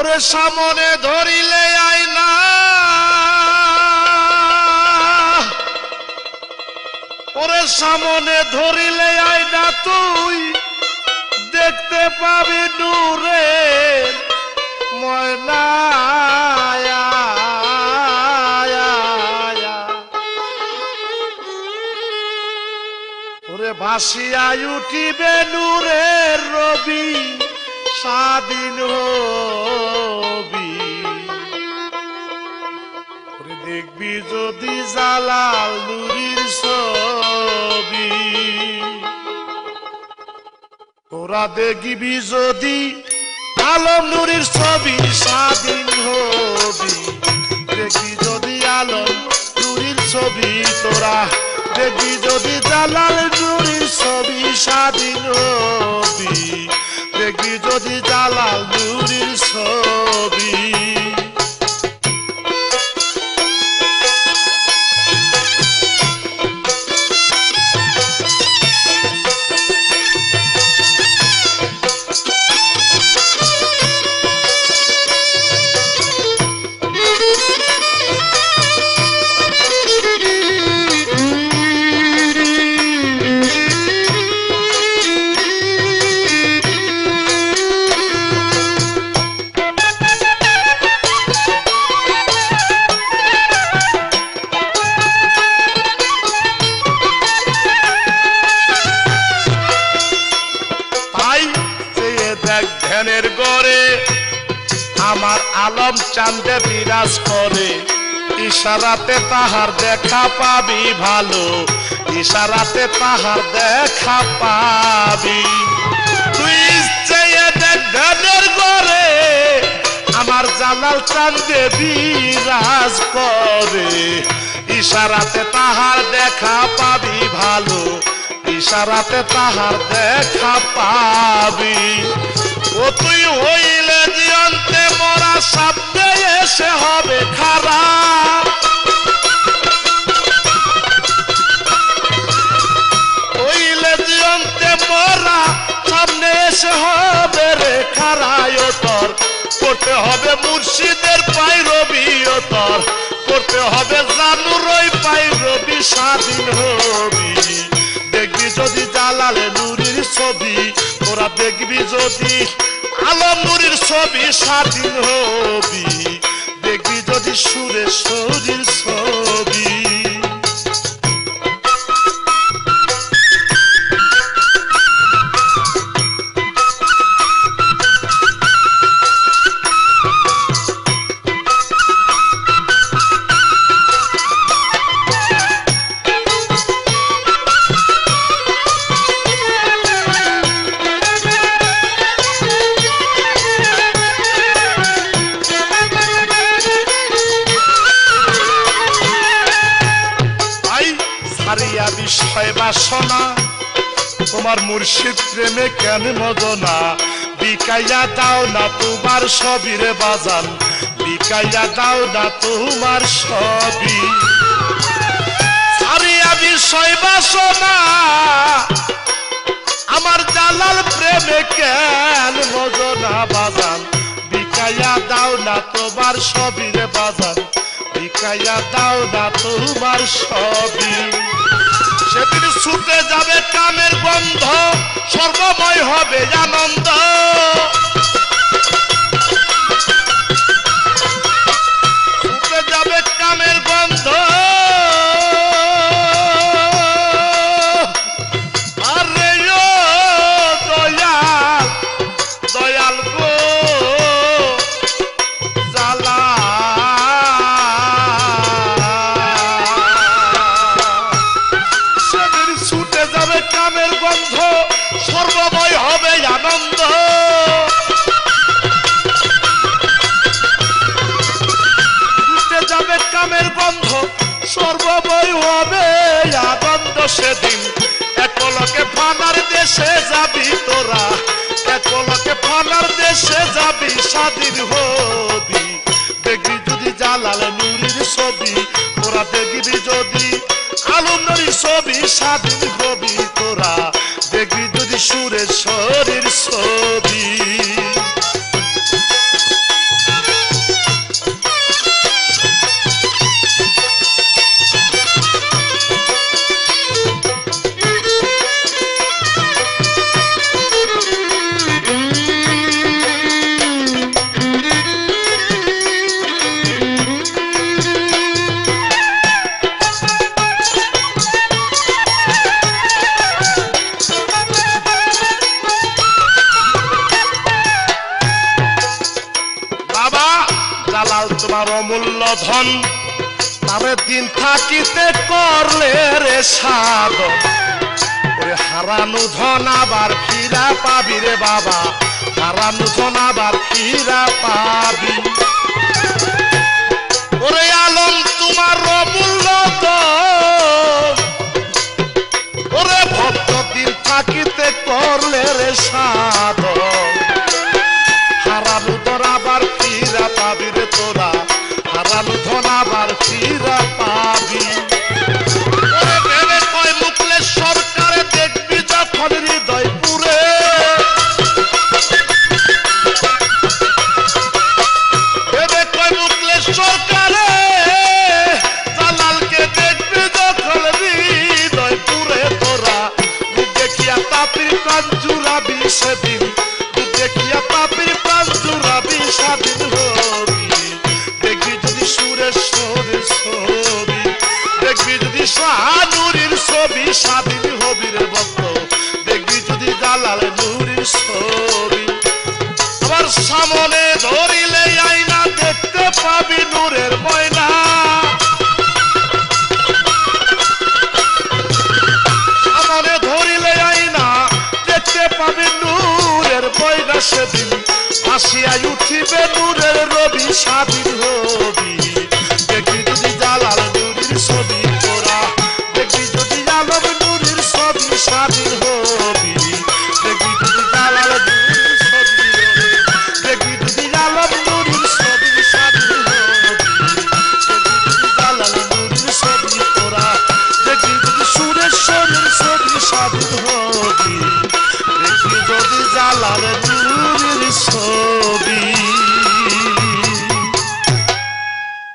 ওরে সামনে ধরিলে আয়না ওরে সামনে ধরিলে আয়না তুই দেখতে পাবি নূরের ময়না ওরে ভাসিয়া উঠিবে নূরের রবি স্বাধীন হবি ওরে দেখবি যদি জালাল নূরির ছবি তোরা দেখবি যদি আলম নূরির ছবি স্বাধীন হবি দেখবি যদি আলম নূরির ছবি তোরা দেখবি যদি জালাল নূরির ছবি স্বাধীন হবি দেখবি যদি জালাল নূরির ছবি আমার আলম চাঁদে বিরাজ করে ইশারাতে তাহার দেখা পাবি ভালো ইশারাতে তাহার দেখা পাবি তুই চেয়ে দেখ ধ্যানের ঘরে আমার জালাল চাঁদে বিরাজ করে ইশারাতে তাহার দেখা পাবি ভালো ইশারাতে তাহার দেখা পাবি ও তুই হইলে জিয়ন্তে মরা সামনে এসে হবে খারাপ হইলে জিয়ন্তে মরা সামনে এসে হবে রে খারায় তোর করতে হবে মুর্শিদের পায়রবি তোর করতে হবে জানুরই পায়রবি স্বাধীন হবি দেখবি যদি জালালে নূরির ছবি তোরা দেখবি যদি আলম নূরির ছবি স্বাধীন হবি দেখবি যদি সুরেশ্বরীর ছবি বিষয় বাসনা তোমার মুর্শিদ প্রেমে কেন মদনা বিকাইয়া দাও না তোমার সবির বাজান বিকাইয়া দাও না তোমার সবই সারিয়া বিষয় বাসনা আমার জালাল প্রেমে কেন মদনা বাজান বিকাইয়া দাও না তোমার সবির বাজান বিকাইয়া দাও না তোমার সবই সেদিন ছুটে যাবে কামের গন্ধ সর্বময় হবে আনন্দ ছুটে যাবে কামের গন্ধ আরে ও দয়াল দয়াল গো জালা কামের গন্ধ সর্বময় হবে আনন্দ উঠে যাবে কামের গন্ধ সর্বময় হবে আনন্দ সেদিন একলকে ফানার দেশে যাবি তোরা একলকে ফানার দেশে যাবি স্বাধীন হবি দেখবি যদি জালাল নূরির ছবি তোরা দেখবি যদি আলম নূরির ছবি স্বাধীন হবি তোরা দেখবি যদি সুরেশ্বরীর ছবি জালাল তোমার অমূল্য ধন, তারে দিন থাকিতে করলে রে সাধন। ওরে হারানো ধন আবার ফিরা পাবি রে বাবা, হারানো ধন আবার ফিরা পাবি। ওরে আলম তোমার অমূল্য ধন, ওরে ভক্ত দিন থাকিতে করলে রে সাধন। হারানো ধন আবার ফিরা পাবি রে তোরা, হারানো ধন আবার ফিরা পাবি। ওরে ভেবে কয় মুকলেশ সরকারে দেখবি যখন হৃদয় পুরে, ভেবে কয় মুকলেশ সরকারে জালালকে দেখবি যখন হৃদয় পুরে। তোরা দেখিয়া তাপির প্রাণ জুড়াবি সেদিন, দেখিয়া তাপির প্রাণ জুড়াবি স্বাধীন হবি। দেখবি যদি সুরেশ্বরের ছবি, দেখবি যদি শাহনুরীর ছবি, স্বাধীন হবি রে ভক্ত। দেখবি যদি জালাল নুরির ছবি, আবার সামনে ধরিলে আইনা দেখতে পাবি নূরের ময়না। সামনে ধরিলে আইনা দেখতে পাবি নূরের ময়না। সেদিন আসিয়া উঠিবে নূরের রবি, স্বাধীন হবি।